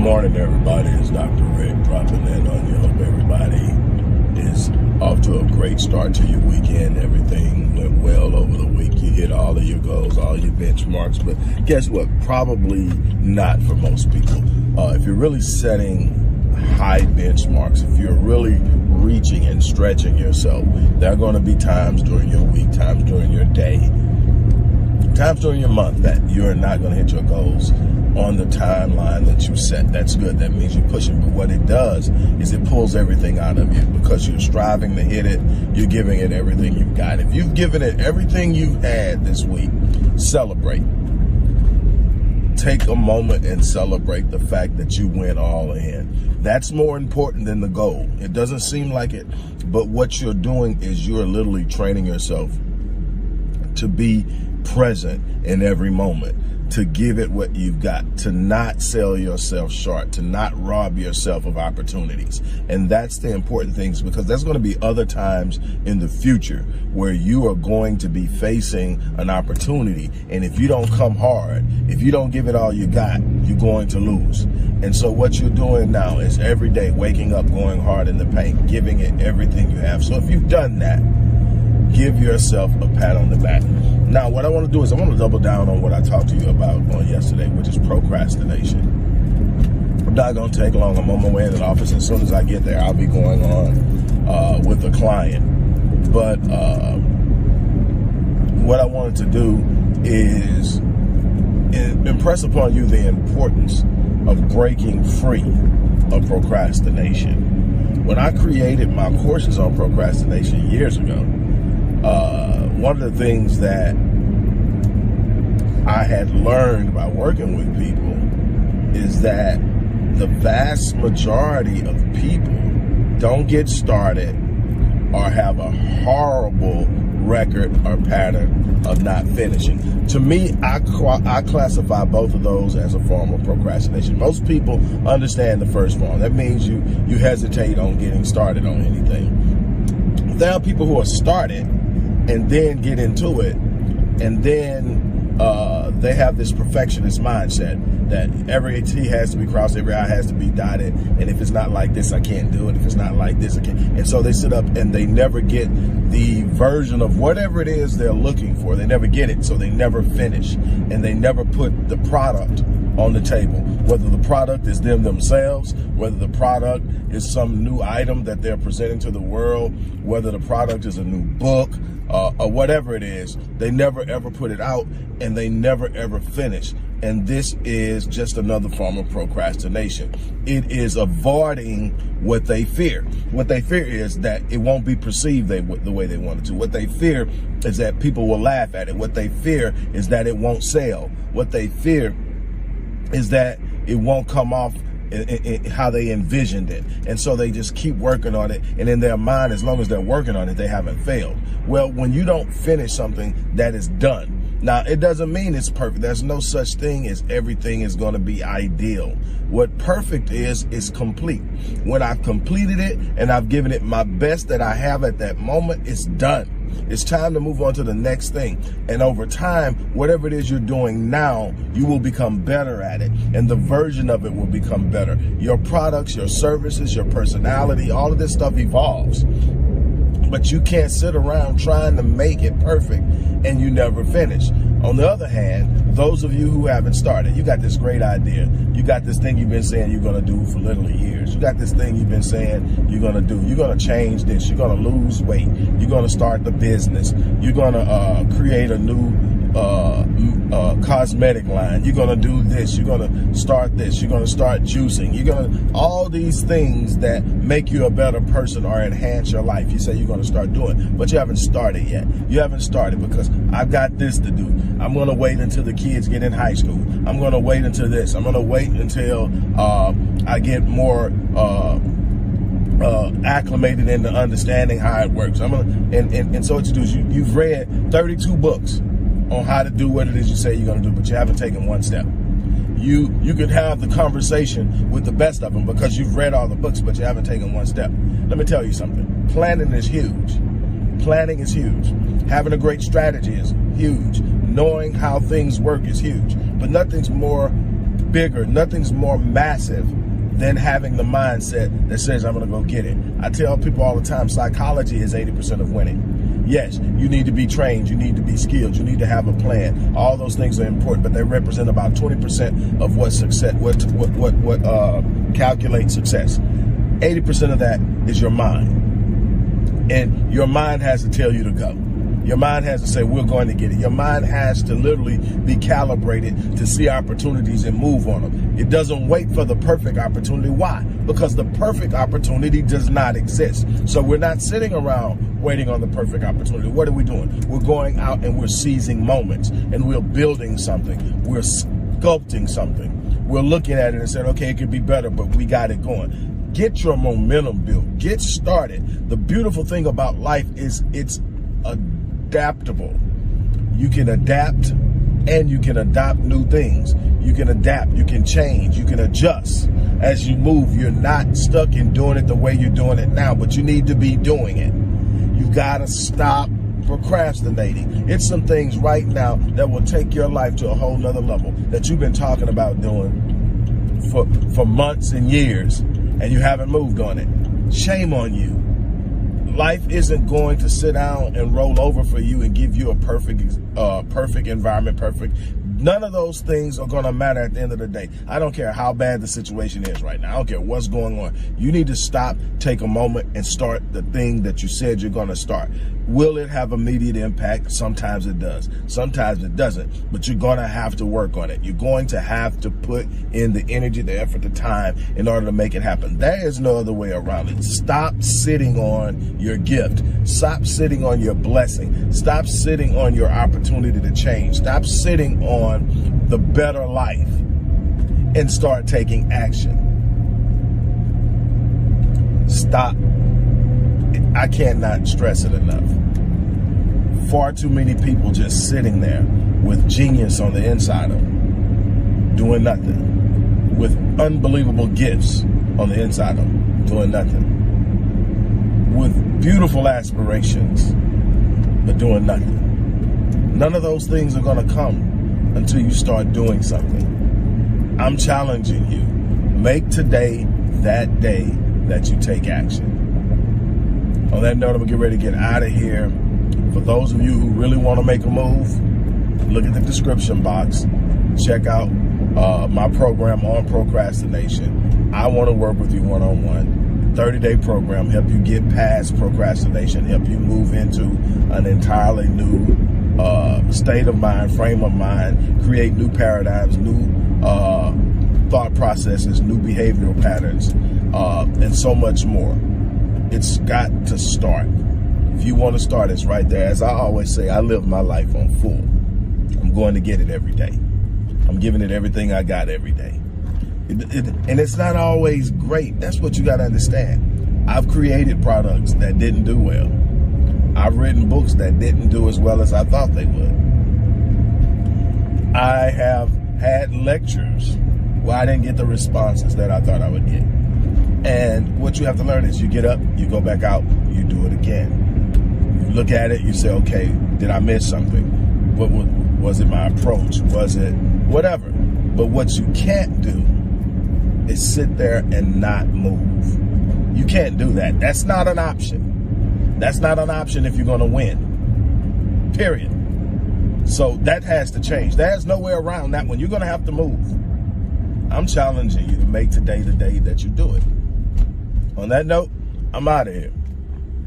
morning, everybody. It's Dr. Rick dropping in on you. Hope everybody is off to a great start to your weekend. Everything went well over the week. You hit all of your goals, all your benchmarks. But guess what? Probably not for most people. If you're really setting high benchmarks, if you're really reaching and stretching yourself, there are going to be times during your week, times during your day, times during your month that you're not going to hit your goals on the timeline that you set. That's good. That means you're pushing. But what it does is it pulls everything out of you because you're striving to hit it. You're giving it everything you've got. If you've given it everything you've had this week, celebrate. Take a moment and celebrate the fact that you went all in. That's more important than the goal. It doesn't seem like it, but what you're doing is you're literally training yourself to be present in every moment, to give it what you've got, to not sell yourself short, to not rob yourself of opportunities. And that's the important things, because there's going to be other times in the future where you are going to be facing an opportunity. And if you don't come hard, if you don't give it all you got, you're going to lose. And so what you're doing now is every day waking up, going hard in the paint, giving it everything you have. So if you've done that, give yourself a pat on the back. Now, what I want to do is I want to double down on what I talked to you about on yesterday, which is procrastination. I'm not going to take long. I'm on my way in the office. As soon as I get there, I'll be going on with a client. But what I wanted to do is impress upon you the importance of breaking free of procrastination. When I created my courses on procrastination years ago, one of the things that I had learned by working with people is that the vast majority of people don't get started or have a horrible record or pattern of not finishing. To me, I classify both of those as a form of procrastination. Most people understand the first form. That means you hesitate on getting started on anything. There are people who are started and then get into it, and then they have this perfectionist mindset that every T has to be crossed, every I has to be dotted, and if it's not like this, I can't do it. If it's not like this, I can't. And so they sit up and they never get the version of whatever it is they're looking for. They never get it, so they never finish, and they never put the product on the table. Whether the product is themselves, whether the product is some new item that they're presenting to the world, whether the product is a new book, or whatever it is, they never ever put it out, and they never ever finish. And this is just another form of procrastination. It is avoiding what they fear. What they fear is that it won't be perceived the way they want it to. What they fear is that people will laugh at it. What they fear is that it won't sell. What they fear is that it won't come off how they envisioned it. And so they just keep working on it. And in their mind, as long as they're working on it, they haven't failed. Well, when you don't finish something that is done, now, it doesn't mean it's perfect. There's no such thing as everything is going to be ideal. What perfect is complete. When I've completed it and I've given it my best that I have at that moment, it's done. It's time to move on to the next thing. And over time, whatever it is you're doing now, you will become better at it. And the version of it will become better. Your products, your services, your personality, all of this stuff evolves. But you can't sit around trying to make it perfect and you never finish. On the other hand, those of you who haven't started, you got this great idea. You got this thing you've been saying you're going to do for literally years. You got this thing you've been saying you're going to do. You're going to change this. You're going to lose weight. You're going to start the business. You're going to create a new cosmetic line. You're going to do this. You're going to start this. You're going to start juicing. You're going to, all these things that make you a better person or enhance your life. You say you're going to start doing, but you haven't started yet. You haven't started because I've got this to do. I'm going to wait until the kids get in high school. I'm going to wait until this. I'm going to wait until I get more acclimated into understanding how it works. And so what you do is you've read 32 books on how to do what it is you say you're going to do, but you haven't taken one step. You could have the conversation with the best of them because you've read all the books, but you haven't taken one step. Let me tell you something. Planning is huge. Planning is huge. Having a great strategy is huge. Knowing how things work is huge. But nothing's more bigger, nothing's more massive than having the mindset that says, I'm going to go get it. I tell people all the time, psychology is 80% of winning. Yes, you need to be trained, you need to be skilled, you need to have a plan. All those things are important, but they represent about 20% of what success, what calculates success. 80% of that is your mind. And your mind has to tell you to go. Your mind has to say, we're going to get it. Your mind has to literally be calibrated to see opportunities and move on them. It doesn't wait for the perfect opportunity. Why? Because the perfect opportunity does not exist. So we're not sitting around waiting on the perfect opportunity. What are we doing? We're going out and we're seizing moments, and we're building something. We're sculpting something. We're looking at it and saying, okay, it could be better, but we got it going. Get your momentum built. Get started. The beautiful thing about life is it's adaptable. You can adapt and you can adopt new things. You can adapt, you can change, you can adjust as you move. You're not stuck in doing it the way you're doing it now, but you need to be doing it. You gotta stop procrastinating. It's some things right now that will take your life to a whole nother level that you've been talking about doing for months and years, and you haven't moved on it. Shame on you. Life isn't going to sit down and roll over for you and give you a perfect environment, None of those things are going to matter at the end of the day. I don't care how bad the situation is right now. I don't care what's going on. You need to stop, take a moment, and start the thing that you said you're going to start. Will it have immediate impact? Sometimes it does. Sometimes it doesn't. But you're going to have to work on it. You're going to have to put in the energy, the effort, the time in order to make it happen. There is no other way around it. Stop sitting on your gift. Stop sitting on your blessing. Stop sitting on your opportunity to change. Stop sitting on the better life and start taking action. Stop. I cannot stress it enough. Far too many people just sitting there with genius on the inside of them, doing nothing. With unbelievable gifts on the inside of them, doing nothing. With beautiful aspirations, but doing nothing. None of those things are going to come until you start doing something. I'm challenging you. Make today that day that you take action. On that note, I'm going to get ready to get out of here. For those of you who really want to make a move, look at the description box. Check out my program on procrastination. I want to work with you one-on-one. 30-day program, help you get past procrastination, help you move into an entirely new state of mind, frame of mind, create new paradigms, new thought processes, new behavioral patterns, and so much more. It's got to start. If you want to start, it's right there. As I always say, I live my life on full. I'm going to get it every day. I'm giving it everything I got every day. And it's not always great. That's what you got to understand. I've created products that didn't do well. I've written books that didn't do as well as I thought they would. I have had lectures where I didn't get the responses that I thought I would get. And what you have to learn is you get up, you go back out, you do it again. You look at it, you say, okay, did I miss something? What was it my approach? Was it whatever? But what you can't do is sit there and not move. You can't do that. That's not an option. That's not an option if you're going to win. Period. So that has to change. There's no way around that one. You're going to have to move. I'm challenging you to make today the day that you do it. On that note, I'm out of here.